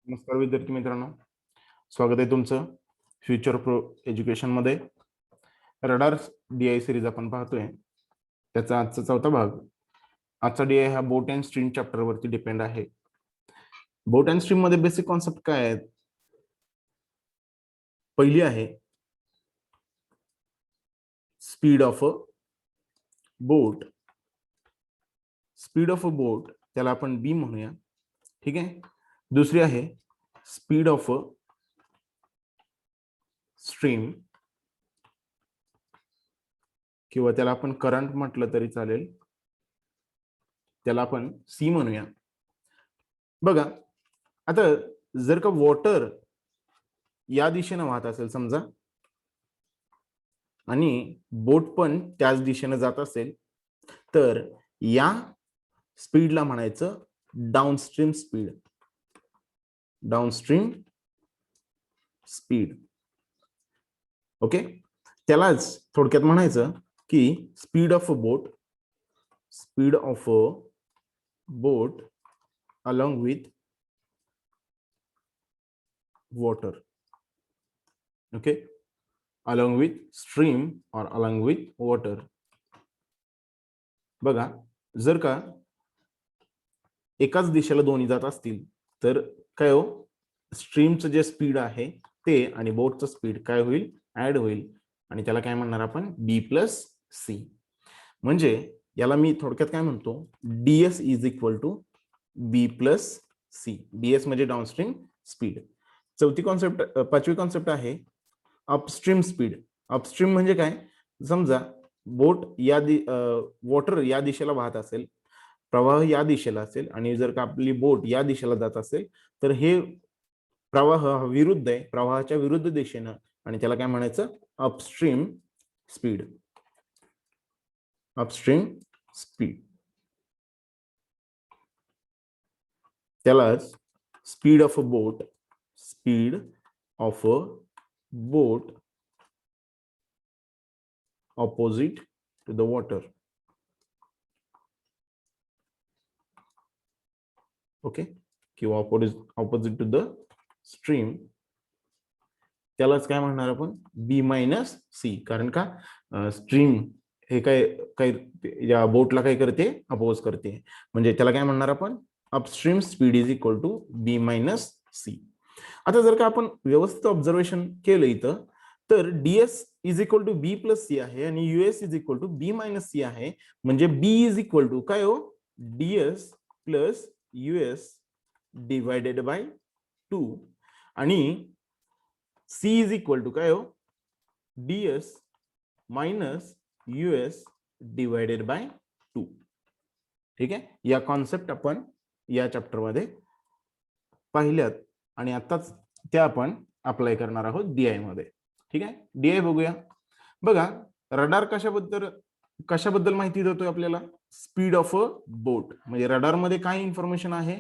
नमस्कार विद्यार्थी मित्रांनो, स्वागत आहे तुमचं फ्युचर प्रो एज्युकेशन मध्ये. रडार डीआय सिरीज आपण पाहतोय, त्याचा आजचा चौथा भाग. आजचा डीआय हा बोट अँड स्ट्रीम चॅप्टर वरती डिपेंड आहे. बोट अँड स्ट्रीम मध्ये बेसिक कॉन्सेप्ट काय आहेत? पहिली आहे speed of a boat. Speed of a बोट त्याला आपण बी म्हणूया, ठीक आहे. दुसरी आहे स्पीड ऑफ अ स्ट्रीम, किंवा त्याला आपण करंट म्हटलं तरी चालेल, त्याला आपण सी म्हणूया. बघा, आता जर का वॉटर या दिशेने वाहत असेल समजा, आणि बोट पण त्याच दिशेने जात असेल, तर या स्पीडला म्हणायचं downstream speed. Downstream speed, okay. त्यालाच थोडक्यात म्हणायचं की speed of a boat, speed of a boat along with water, okay, along with stream or along with water. बघा, जर का एकाच दिशेला दोन्ही जात असतील तर काय हो, स्ट्रीमचं जे स्पीड आहे ते आणि बोटचं स्पीड काय होईल, ऍड होईल, आणि त्याला काय म्हणणार आपण, बी प्लस सी. म्हणजे याला मी थोडक्यात काय म्हणतो, DS is equal to B plus C. DS म्हणजे डाउनस्ट्रीम स्पीड. चौथी कॉन्सेप्ट, पाचवी कॉन्सेप्ट आहे अपस्ट्रीम स्पीड. अपस्ट्रीम म्हणजे काय, समजा बोट या वॉटर या दिशेला वाहत असेल, प्रवाह या दिशेला असेल, आणि जर का आपली बोट या दिशेला जात असेल तर हे प्रवाह विरुद्ध आहे, प्रवाहाच्या विरुद्ध दिशेनं, आणि त्याला काय म्हणायचं, अपस्ट्रीम स्पीड. अपस्ट्रीम स्पीड त्यालाच speed of a boat, speed of a boat opposite to the water, okay, किंवा ऑपोजिट टू द स्ट्रीम, त्यालाच काय म्हणणार आपण, बी मायनस सी. कारण का स्ट्रीम हे काय काय या बोटला काय करते, अपोज करते, म्हणजे त्याला काय म्हणणार आपण, upstream speed is equal to B minus C. आता जर का आपण व्यवस्थित ऑब्झर्वेशन केलं इथं, तर DS is equal to B plus C आहे आणि US is equal to B minus C आहे. म्हणजे बी इज इक्वल टू काय हो, DS plus US divided by 2, आणि सी इज इक्वल टू काय हो, DS minus US divided by 2. ठीक आहे. या कॉन्सेप्ट आपण या चॅप्टर मध्ये पाहिल्यात आणि आताच त्या आपण अप्लाय करणार आहोत डीआय मध्ये. ठीक आहे. डीआय बघूया. बघा, रडार कशाबद्दल माहिती देतोय आपल्याला, स्पीड ऑफ अ बोट. म्हणजे रडार मध्ये काय इन्फॉर्मेशन आहे,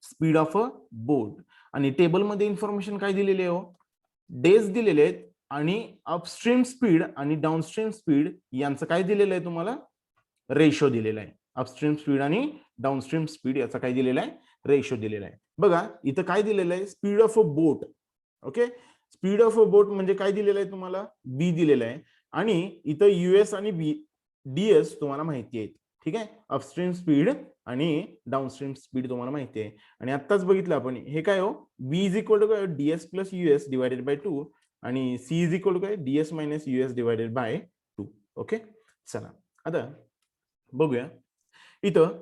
स्पीड ऑफ अ बोट. आणि टेबल मध्ये इन्फॉर्मेशन काय दिलेली आहे हो, डेज दिलेले आहेत, आणि अपस्ट्रीम स्पीड आणि डाउनस्ट्रीम स्पीड यांचं काय दिलेलं आहे तुम्हाला, रेशो दिलेला आहे. अपस्ट्रीम स्पीड आणि डाउनस्ट्रीम स्पीड याचा काय दिलेला आहे, रेशो दिलेला आहे. बघा इथं काय दिलेलं आहे, speed of a boat. Okay, speed of a बोट म्हणजे काय दिलेलं आहे तुम्हाला, बी दिलेलं आहे, आणि इथं युएस आणि बी डीएस तुम्हाला माहिती आहे. ठीक आहे, अपस्ट्रीम स्पीड आणि डाउनस्ट्रीम स्पीड तुम्हाला माहिती आहे. आणि आत्ताच बघितलं आपण हे काय हो, बी इज इक्वल टू काय, DS plus US divided by 2, आणि सी इज इक्वल टू काय, DS minus US divided by 2. Okay, चला आता बघूया इथं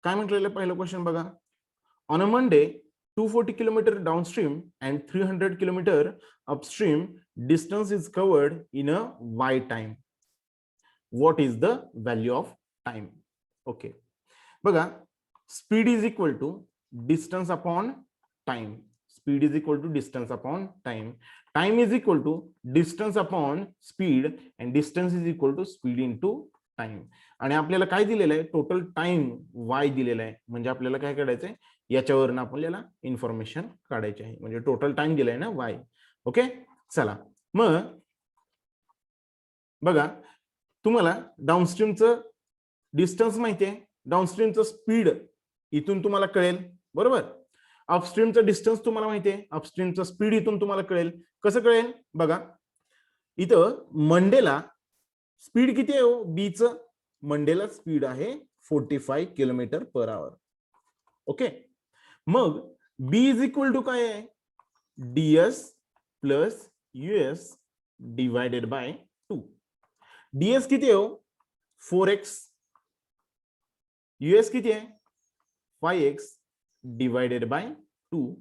काय म्हटलेलं. पहिलं क्वेश्चन बघा, on a Monday 240 kilometer downstream and 300 kilometer upstream distance is covered in a y time. What is the value of time? Okay, बघा, speed is equal to distance upon time. Speed is equal to distance upon time. Time is equal to distance upon speed, and distance is equal to speed into time. आणि आपल्याला काय दिलेलं आहे, total time Y दिलेला आहे. म्हणजे आपल्याला काय काढायचंय, याच्यावरून आपल्याला इन्फॉर्मेशन काढायची आहे. म्हणजे टोटल टाइम दिलाय ना वाय. ओके, चला मग बघा, तुम्हाला डाउनस्ट्रीमचं डिस्टन्स माहिती आहे, डाऊनस्ट्रीमचं स्पीड इथून तुम्हाला कळेल, बरोबर. अपस्ट्रीमचं डिस्टन्स तुम्हाला माहिती आहे, अपस्ट्रीमचं स्पीड इथून तुम्हाला कळेल. कसं कळेल बघा, इथं मंडेला स्पीड किती आहे हो बीचं? मंडेला स्पीड आहे 45 किलोमीटर पर आवर. ओके, मग बी इज इक्वल टू काय आहे? DS plus US divided by 2. DS किती आहे हो? 4x. यूएस किती आहे? 5x divided by 2.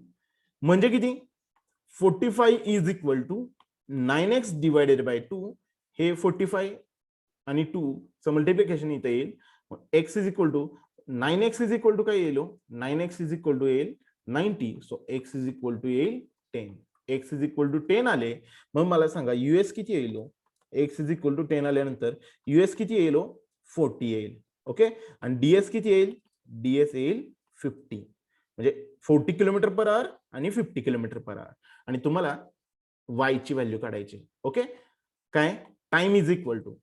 म्हणजे किती? 45 is equal to 9x divided by 2. हे 45 आणि 2 चं मल्टिप्लिकेशन इथे येईल. x is equal to 9x is equal to काय येईल? 9x इज इक्वल टू येईल 90. So x is equal to येईल 10. x इज इक्वल टू 10 आले, मग मला सांगा यूएस किती येईल? x इज इक्वल टू 10 आल्यानंतर यूएस किती येईल? 40 येईल. ओके, आणि डीएस किती येईल? डीएस येईल 50. म्हणजे 40 किलोमीटर पर आवर आणि 50 किलोमीटर पर आवर. आणि तुम्हाला y ची व्हॅल्यू काढायची. ओके, काय? Time is equal to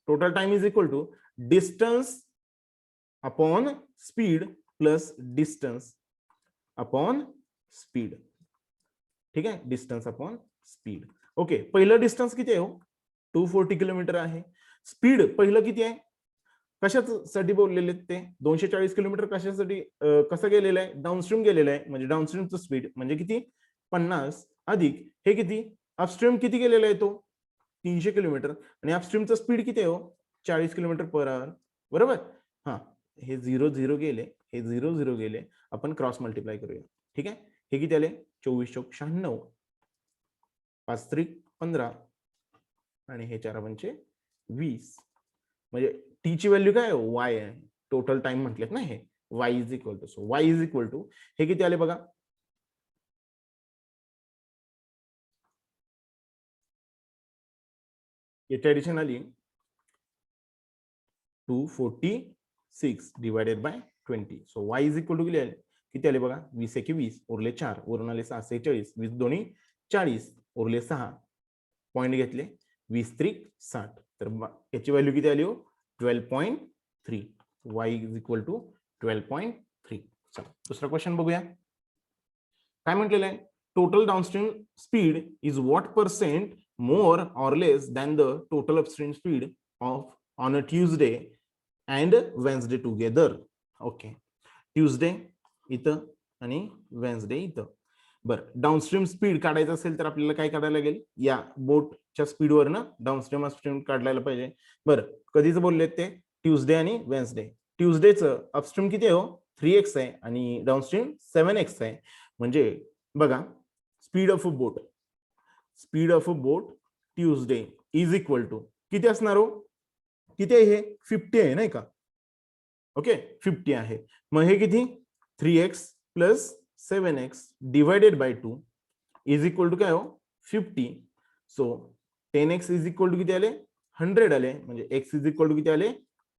total time is equal to distance upon speed plus distance upon speed. ठीक आहे, डिस्टन्स अपॉन स्पीड. ओके, पहिलं डिस्टन्स किती आहे? 240 किलोमीटर आहे. स्पीड पहिलं किती आहे? कशासाठी बोललेले ते? 240 किलोमीटर कशासाठी कसं गेलेलं आहे? डाऊनस्ट्रीम गेलेलं आहे, म्हणजे डाऊनस्ट्रीमचं स्पीड म्हणजे किती? 50 अधिक हे किती? अपस्ट्रीम किती गेलेलं आहे? तो 300 किलोमीटर. आणि अपस्ट्रीमचं स्पीड किती आहे? 40 किलोमीटर पर आवर, बरोबर. हा, हे 0 गेले, हे 0 गेले, आपण क्रॉस मल्टिप्लाय करूया. ठीक आहे, हे किती आले? 24 चौक 96, 5 त्रिक 15 आणि हे 4 पंचे 20. म्हणजे टी ची व्हॅल्यू काय? वाय आहे. टोटल टाइम म्हटलेत ना हे. Y is equal to, so Y is equal to हे किती आले बघा? याची ऍडिशन आली 246 divided by 20. So Y is equal to किती आले बघा? 20 एके 20 उरले 4, वरून आले 6 46, 20 दोन्ही 40 उरले 6, पॉइंट घेतले 20 त्रिक 60. तर याची व्हॅल्यू किती आली? 12.3. Y is equal to 12.3. चला दुसरा क्वेश्चन बघूया. काय म्हटलेलं आहे? Total downstream speed is what % more or less than the total upstream speed of on a Tuesday and Wednesday together. Okay, Tuesday इथं आणि वेन्सडे इथं. बरं, डाऊनस्ट्रीम स्पीड काढायचं असेल तर आपल्याला काय काढायला लागेल? या बोटच्या स्पीडवर ना डाऊनस्ट्रीम अपस्ट्रीम काढायला पाहिजे. बरं, कधीच बोललेत ते? ट्यूजडे आणि वेन्सडे. ट्यूजडेचं अपस्ट्रीम किती आहे? 3x आहे आणि डाऊनस्ट्रीम 7x आहे. म्हणजे बघा, speed of a boat Tuesday is equal to किती असणार? किती आहे हे? 50 आहे नाही का? ओके, 50 आहे. मग हे किती? 3x plus 7x divided by 2 is equal to काय? 50. So 10x is equal to किती आले? 100 आले. म्हणजे x इज इक्वल टू किती आले?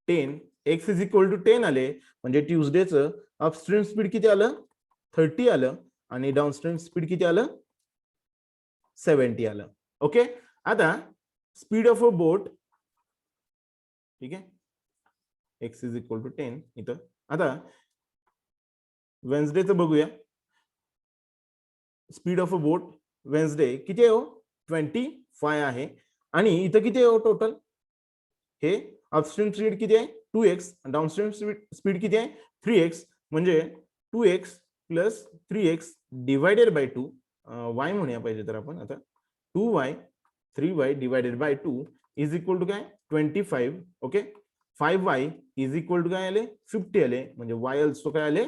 10. x इज इक्वल टू 10 आले, म्हणजे ट्यूजडेचं अपस्ट्रीम स्पीड किती आलं? 30 आलं आणि डाऊनस्ट्रीम स्पीड किती आलं? 70 आलं. ओके, आता स्पीड ऑफ अ बोट, ठीक आहे, x इज इक्वल टू 10 इथं. आता वेन्सडेचं बघूया. Speed of a boat Wednesday किती आहे? 25 आहे. आणि इथं किती आहे टोटल? हे अपस्ट्रीम स्पीड किती आहे? 2x. डाऊनस्ट्रीम स्पीड किती आहे? 3x. म्हणजे 2x plus 3x divided by 2. y म्हणूया पाहिजे तर आपण आता 2y 3y divided by 2 is equal to काय? 25. Okay, 5y is equal to काय आले? 50 आले. म्हणजे y अल्सो काय आले?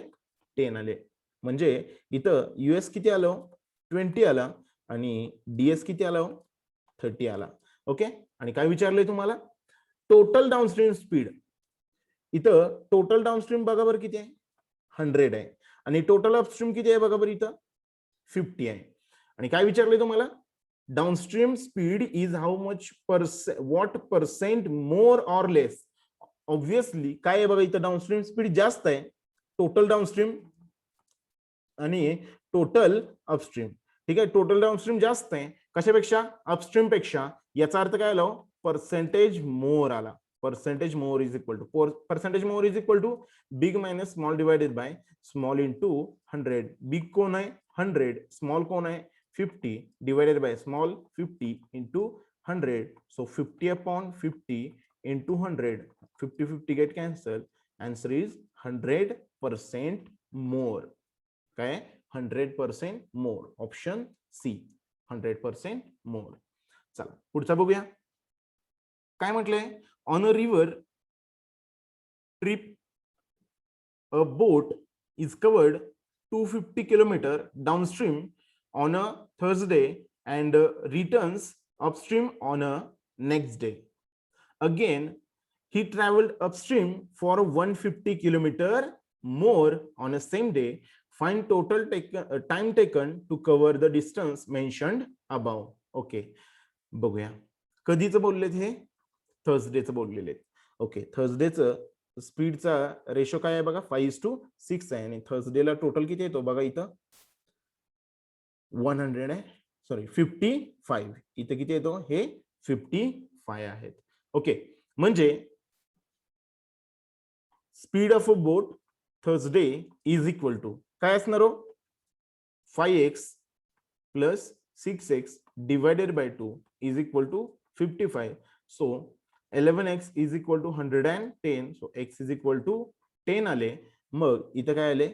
10 आले. म्हणजे इथं यूएस किती आलं? 20 आला आणि डीएस किती आला? 30 आला. ओके, आणि काय विचारलंय तुम्हाला? Total downstream speed. इथं टोटल डाऊनस्ट्रीम बघा बरं किती आहे? 100 आहे. आणि टोटल अपस्ट्रीम किती आहे बघा बरं इथं? 50 आहे. आणि काय विचारलंय तुम्हाला? Downstream speed is how much what % more or less. Obviously काय आहे बघा इथं? डाऊनस्ट्रीम स्पीड जास्त आहे, टोटल डाऊनस्ट्रीम आणि टोटल अपस्ट्रीम. ठीक आहे, टोटल डाऊनस्ट्रीम जास्त आहे कशापेक्षा? अपस्ट्रीम पेक्षा. याचा अर्थ काय आला? पर्सेंटेज मोर आला. percentage more is equal to percentage more is equal to big minus small divided by small into 100. big कोण आहे 100, small कोण आहे 50 divided by small 50 into 100. So 50 upon 50 into 100, 50 get cancelled. Answer is 100% more. काय 100% more. Option C 100% more. चला पुढचा बघूया. काय म्हटलंय? On a river trip a boat is covered 250 kilometer downstream on a Thursday and returns upstream on a next day. Again, he traveled upstream for 150 kilometer more on a same day. Find total time taken to cover the distance mentioned above. Okay, बघूया कधीच बोललेत हे थर्सडेचं बोललेले. Okay, थर्सडेचं स्पीडचा ratio काय आहे बघा 5:6 आहे आणि थर्सडेला टोटल किती येतो बघा इथं 100 आहे, सॉरी 55. इथं किती येतो हे 55 आहेत. ओके, म्हणजे speed of a boat Thursday is equal to काय असणार हो 5x plus 6x divided by 2 is equal to 55. So 11x is equal to 110. So x is equal to 10 आले. मग इथं काय आले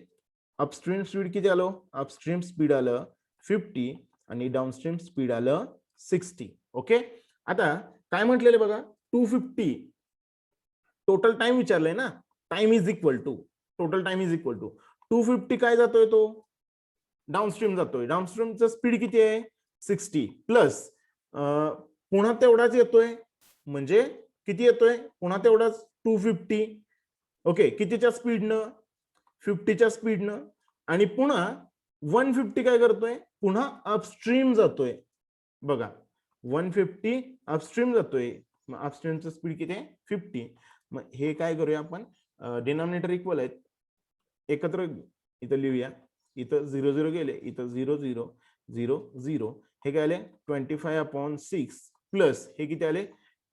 अपस्ट्रीम स्पीड किती आलो अपस्ट्रीम स्पीड आलं 50 आणि डाउनस्ट्रीम स्पीड आलं 60. ओके, आता काय म्हटलेले बघा 250 टोटल टाइम विचारलंय ना. Time is equal to total time is equal to 250 काय जातोय तो डाउनस्ट्रीम जातोय. डाउनस्ट्रीमचा स्पीड किती आहे 60 प्लस पुन्हा तेवढाच येतोय म्हणजे किती येतोय पुन्हा तेवढाच 250. ओके, कितीच्या स्पीडनं 50च्या स्पीडनं आणि पुन्हा 150 काय करतोय पुन्हा अपस्ट्रीम जातोय बघा 150 अपस्ट्रीम जातोय. मग अपस्ट्रीमचं स्पीड किती आहे 50. मग हे काय करूया आपण डिनॉमिनेटर इक्वल आहेत एकत्र इथं लिहूया. इथं 0 0 गेले इथं 0 0 0 0. हे काय आले 25/6 प्लस हे किती आले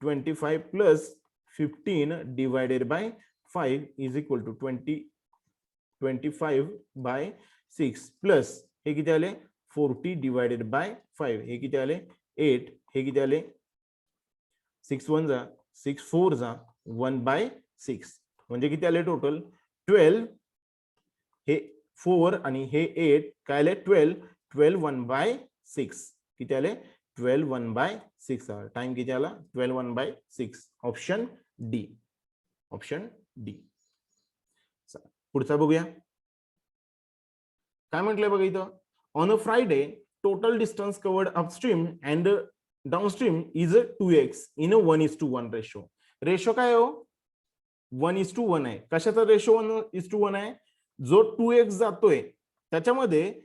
25 plus 15 divided by 5 is equal to 25/6 plus हे किती आले 40 डिवायडेड बाय 5 हे किती आले 8. हे किती आले 6 1 जा 6 4 जा 1/6 म्हणजे किती आले टोटल 12. हे 4 आणि हे 8 काय आले 12 1/6 किती आले 12 1/6. टाइम किती आला 12 1/6. Option D. Option D. पुढचा बघूया काय म्हटलंय बघा इथं on a Friday total distance covered upstream and downstream is 2x in a 1:1 ratio. Ratio काय हो 1:1 आहे. कशाचा रेशो 1:1 आहे जो 2x जातोय त्याच्यामध्ये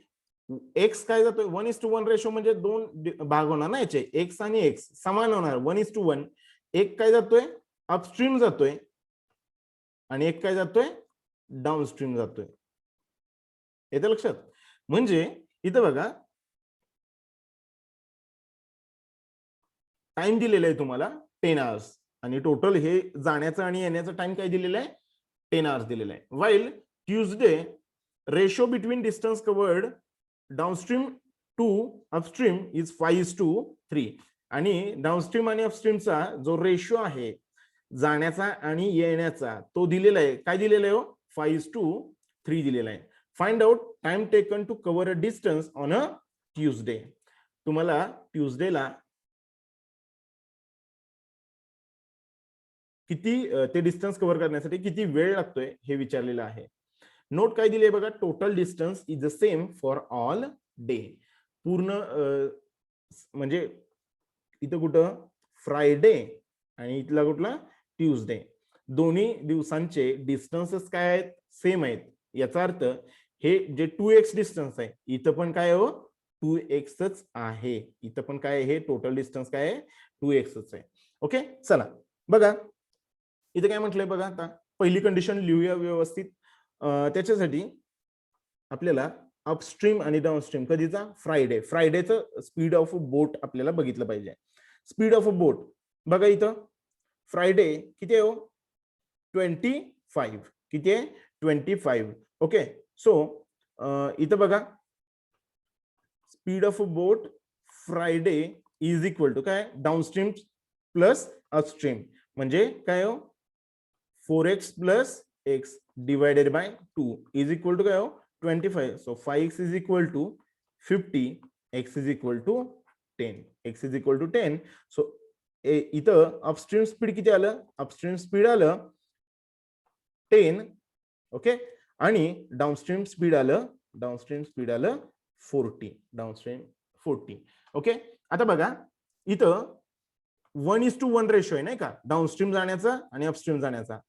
एक्स काय जातोय 1:1 रेशो म्हणजे दोन भाग होणार ना याचे एक्स आणि एक्स समान होणार 1:1. एक काय जातोय अपस्ट्रीम जातोय आणि एक काय जातोय डाउनस्ट्रीम जातोय. येतं लक्षात. म्हणजे इथं बघा टाइम दिलेला आहे तुम्हाला 10 hours आणि टोटल हे जाण्याचं आणि येण्याचं टाइम काय दिलेलं आहे 10 hours दिलेलं आहे. While Tuesday ratio between distance covered downstream to upstream is 5:3 आणि डाउनस्ट्रीम आणि अपस्ट्रीमचा जो रेशो आहे जाण्याचा आणि येण्याचा तो दिलेला आहे. काय दिलेला आहे 5:3 दिलेला आहे. Find out time taken to cover a distance on a Tuesday. तुम्हाला ट्यूजडेला किती ते डिस्टन्स कव्हर करण्यासाठी किती वेळ लागतोय हे विचारलेलं आहे. नोट काय दिले बघा total distance is the same for all day. पूर्ण म्हणजे इथं कुठं फ्रायडे आणि इथला कुठला ट्यूजडे दोन्ही दिवसांचे डिस्टन्सेस काय आहेत सेम आहेत. याचा अर्थ हे जे 2x डिस्टन्स आहे इथं पण काय हो 2x आहे. इथं पण काय आहे टोटल डिस्टन्स काय आहे 2x आहे. ओके, चला बघा इथं काय म्हटलंय बघा. आता पहिली कंडिशन लिहूया व्यवस्थित. त्याच्यासाठी आपल्याला अपस्ट्रीम आणि डाउनस्ट्रीम कधीचा फ्रायडेचं स्पीड ऑफ बोट आपल्याला बघितलं पाहिजे. स्पीड ऑफ बोट बघा इथं फ्रायडे किती आहे हो 25 किती आहे 25 ओके. सो इथं बघा speed of a boat Friday is equal to काय डाऊनस्ट्रीम प्लस अपस्ट्रीम म्हणजे काय हो 4x plus x divided by 2 is equal to काय हो 25. So 5x is equal to 50, x is equal to 10, x is equal to 10. So इथं upstream speed किती आलं upstream speed आलं 10 ओके आणि डाऊनस्ट्रीम स्पीड आलं 40 डाऊनस्ट्रीम 40 ओके. आता बघा इथं 1:1 रेशो आहे नाही का डाऊनस्ट्रीम जाण्याचा आणि अपस्ट्रीम जाण्याचा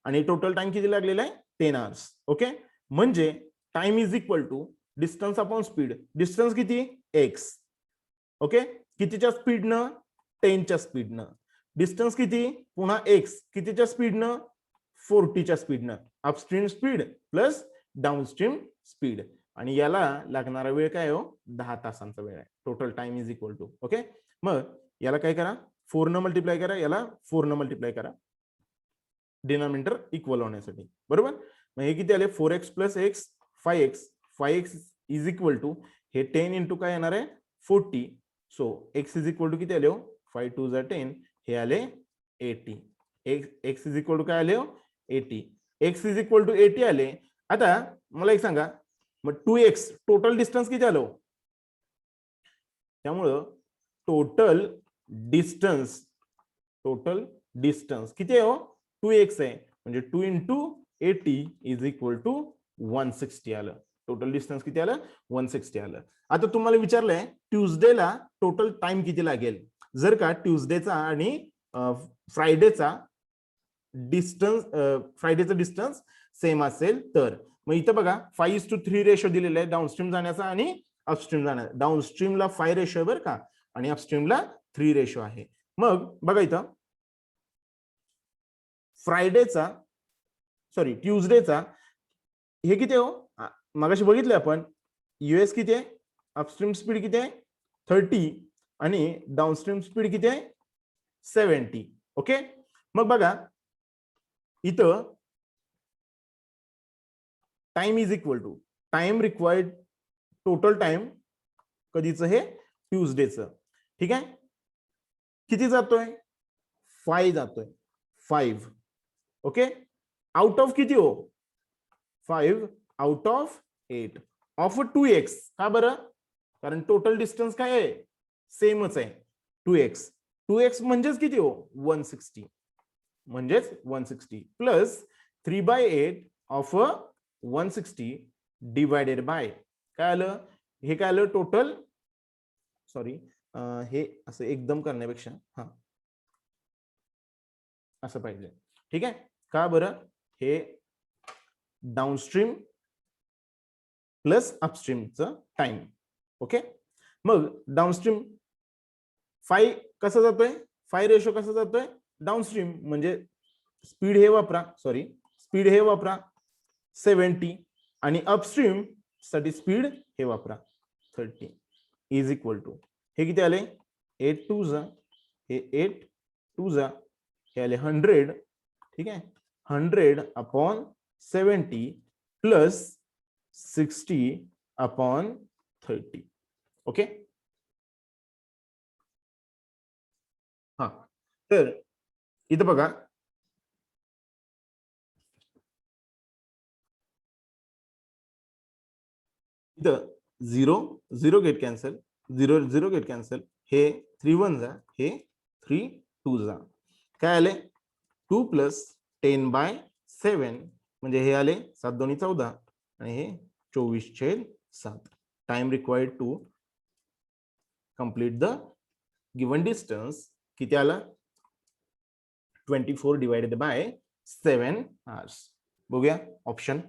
आणि टोटल टाइम किती लागलेला आहे 10 आवर्स ओके. म्हणजे time is equal to distance upon speed. Distance किती x ओके कितीच्या स्पीडनं 10च्या स्पीडनं. डिस्टन्स किती पुन्हा x कितीच्या स्पीडनं 40च्या स्पीडनं. Upstream speed plus downstream speed आणि याला लागणारा वेळ काय हो 10 तासांचा वेळ आहे. Total time is equal to okay. मग याला काय करा 4 न मल्टिप्लाय करा याला 4 न मल्टिप्लाय करा डिनॉमिनेटर इक्वल होण्यासाठी बरोबर. मग हे किती आले 4x plus x 5x is equal to हे 10 इंटू काय येणार आहे 40. So x is equal to किती आले हो 5 2 10 हे आले 80. x इज इक्वल टू काय आले हो 80. x इज इक्वल टू 80 आले. आता मला एक सांगा मग 2x टोटल डिस्टन्स किती आलो. त्यामुळं टोटल डिस्टन्स किती आहे हो 2x आहे म्हणजे 2 इंटू 80 इज इक्वल टू 160 आलं. टोटल डिस्टन्स किती आलं 160 आलं. आता तुम्हाला विचारलंय ट्यूजडेला टोटल टाइम किती लागेल. जर का ट्यूजडेचा आणि फ्रायडेचा डिस्टन्स सेम असेल तर मग इथं बघा 5:3 रेशो दिलेला आहे डाऊनस्ट्रीम जाण्याचा आणि अपस्ट्रीम जाण्याचा. डाऊनस्ट्रीमला 5 रेशो आहे बरं का आणि अपस्ट्रीमला 3 रेशो आहे. मग बघा इथं ट्यूजडेचा हे किती हो मगाशी बघितलं आपण यूएस किती आहे अपस्ट्रीम स्पीड किती आहे 30 आणि डाऊनस्ट्रीम स्पीड किती आहे 70 ओके. मग बघा इथं time is equal to time required total time कधीच हे ट्यूजडेचं ठीक आहे किती जातोय 5 जातोय 5 ओके. आउट ऑफ किती हो 5 आउट ऑफ 8 ऑफ 2x का बरं कारण टोटल डिस्टन्स काय आहे सेमच आहे 2x म्हणजेच किती हो 160 म्हणजेच 160 प्लस 3/8 ऑफ 160 डिवायडेड बाय काय आलं हे काय आलं टोटल सॉरी हे असं एकदम करण्यापेक्षा हा असं पाहिजे ठीक आहे. का बरं हे डाऊनस्ट्रीम प्लस अपस्ट्रीमचं टाइम ओके. मग डाऊनस्ट्रीम 5 कसं जातोय 5 रेशो कसं जातोय डाऊनस्ट्रीम म्हणजे स्पीड हे वापरा 70 आणि अपस्ट्रीम साठी स्पीड हे वापरा 30 इज इक्वल टू हे किती आले 8 2 जा हे 8 2 जा हे आले 100 ठीक आहे 100 अपॉन 70 प्लस 60 अपॉन 30 ओके. हा तर इथं बघा इथं 0 गेट कॅन्सल 0 गेट कॅन्सल हे 3 1 जा हे 3 2 जा काय आले 2 प्लस 10/7 म्हणजे हे आले 7 2 14 आणि हे 24/7. Time required to complete the given distance किती आला 24 डिवाइडेड बाय 7 आवर्स. बघूया ऑप्शन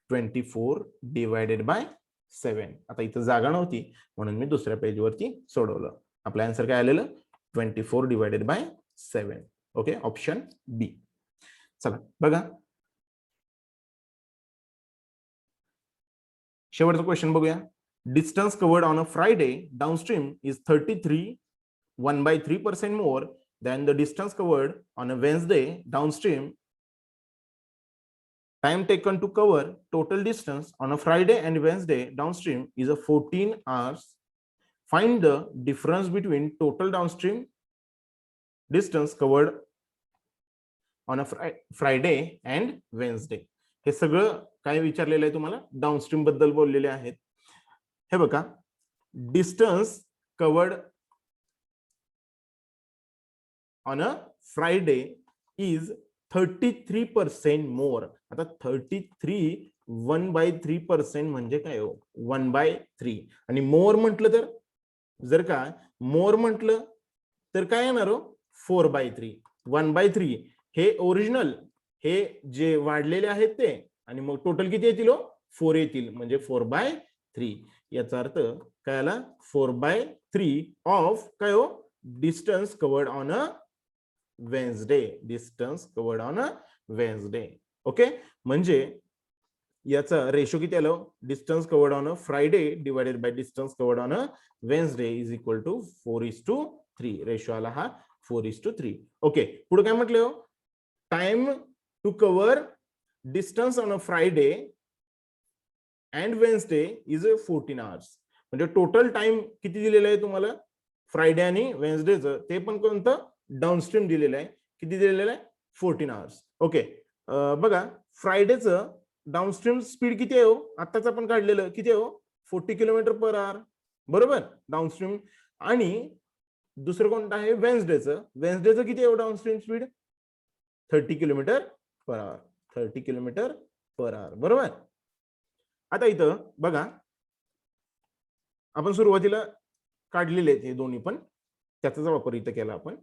24 डिवाइडेड बाय 7. आता इथं जागा नव्हती म्हणून मी दुसऱ्या पेजवरती सोडवलं. आपलं आन्सर काय आलेलं 24 डिवाइडेड बाय 7 ओके ऑप्शन बी. चला बघा शेवटचा क्वेश्चन बघूया. Distance covered on a Friday downstream is 33 1/3% more than the distance covered on a Wednesday downstream. Time taken to cover total distance on a Friday and Wednesday downstream is a 14 hours. Find the difference between total downstream distance covered on a Friday and Wednesday. हे सगळं काय विचारलेलं आहे तुम्हाला, downstream बद्दल बोललेले आहेत. हे बघा, distance covered on a Friday is 33% मोर. आता 33 1/3% म्हणजे काय हो, 1/3. आणि मोर म्हटलं तर, जर का मोर म्हटलं तर काय येणार हो, 4/3. 1/3 हे ओरिजिनल, हे जे वाढलेले आहेत ते, आणि मग टोटल किती येतील हो, 4 येतील, म्हणजे 4/3. याचा अर्थ काय आला, 4/3 ऑफ काय हो, distance covered on a Wednesday. Distance covered on a Wednesday. Okay, म्हणजे याचा रेशो किती आलं, distance covered on a Friday divided by distance covered on a Wednesday is equal to 4:3. Ratio आला हा 4:3. ओके, पुढे काय म्हटलं हो, time to cover distance on a Friday and Wednesday is 14 hours. म्हणजे टोटल टाइम किती दिलेलं आहे तुम्हाला फ्रायडे आणि वेन्सडेचं, ते पण कोणतं, डाउनस्ट्रीम दिलेलं आहे. किती दिलेलं आहे, 14 hours. ओके, बघा फ्रायडेचं डाउनस्ट्रीम स्पीड किती आहे हो, आताच आपण काढलेलं, किती आहे हो, 40 km/h, बरोबर, डाउनस्ट्रीम. आणि दुसरं कोणतं आहे, वेन्सडेचं. वेन्सडेचं किती आहे डाउनस्ट्रीम स्पीड, 30 km/h. 30 km/h, बरोबर. आता इथं बघा, आपण सुरुवातीला काढलेले आहेत हे दोन्ही पण, त्याचा वापर इथं केला आपण.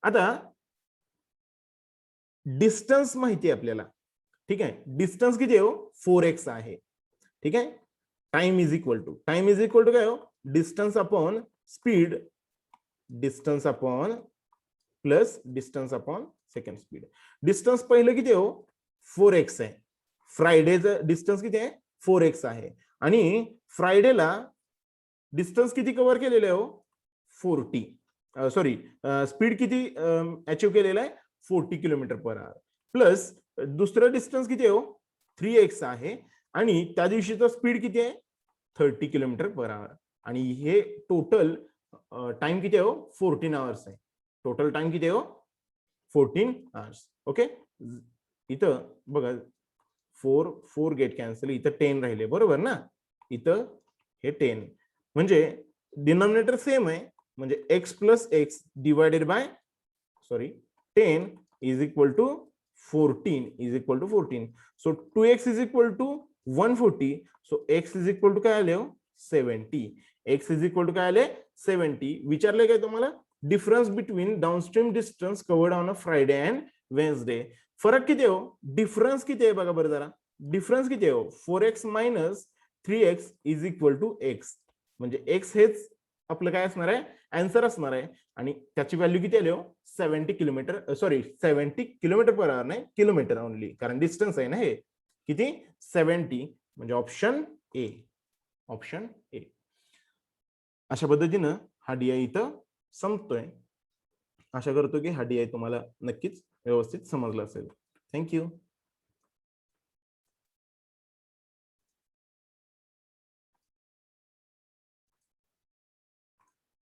आता डिस्टन्स माहिती आहे आपल्याला, ठीक आहे. डिस्टन्स किती आहे हो, 4x आहे, ठीक आहे. टाइम इज इक्वल टू काय हो, distance upon speed, distance upon plus distance upon second speed. Distance पहिलं किती हो, 4x आहे. फ्रायडेचं डिस्टन्स किती आहे, 4x आहे. आणि फ्रायडेला डिस्टन्स किती कव्हर केलेलं आहे हो, 40. सॉरी, स्पीड किती अचीव केलेलं आहे, 40 km/h. प्लस दुसरं डिस्टन्स किती आहे हो, 3x आहे. आणि त्या दिवशीचा स्पीड किती आहे, 30 km/h. आणि हे टोटल टाइम किती आहे हो, 14 hours आहे. टोटल टाइम किती आहे हो, 14 hours. ओके, इथं बघा 4 गेट कॅन्सल, इथं 10 राहिले, बरोबर ना. इथं हे 10, म्हणजे डिनॉमिनेटर सेम आहे, म्हणजे x + x divided by 10 is equal to 14. So 2x is equal to 140. So x is equal to काय आले हो, 70. x इज इक्वल टू काय आले, 70. विचारले काय तुम्हाला, difference between downstream distance covered on a Friday and Wednesday. फरक किती हो, डिफरन्स किती आहे बघा बरं जरा, डिफरन्स किती आहे हो, 4x - 3x is equal to x. म्हणजे x हेच आपलं काय असणार आहे, आन्सर असणार आहे. आणि त्याची व्हॅल्यू किती आली हो, 70 km/h नाही, किलोमीटर ओनली, कारण डिस्टन्स आहे ना हे. किती, 70. म्हणजे ऑप्शन ए. अशा पद्धतीनं हा DI इथं संपतोय. आशा करतो की हा DI तुम्हाला नक्कीच व्यवस्थित समजला असेल. थँक्यू.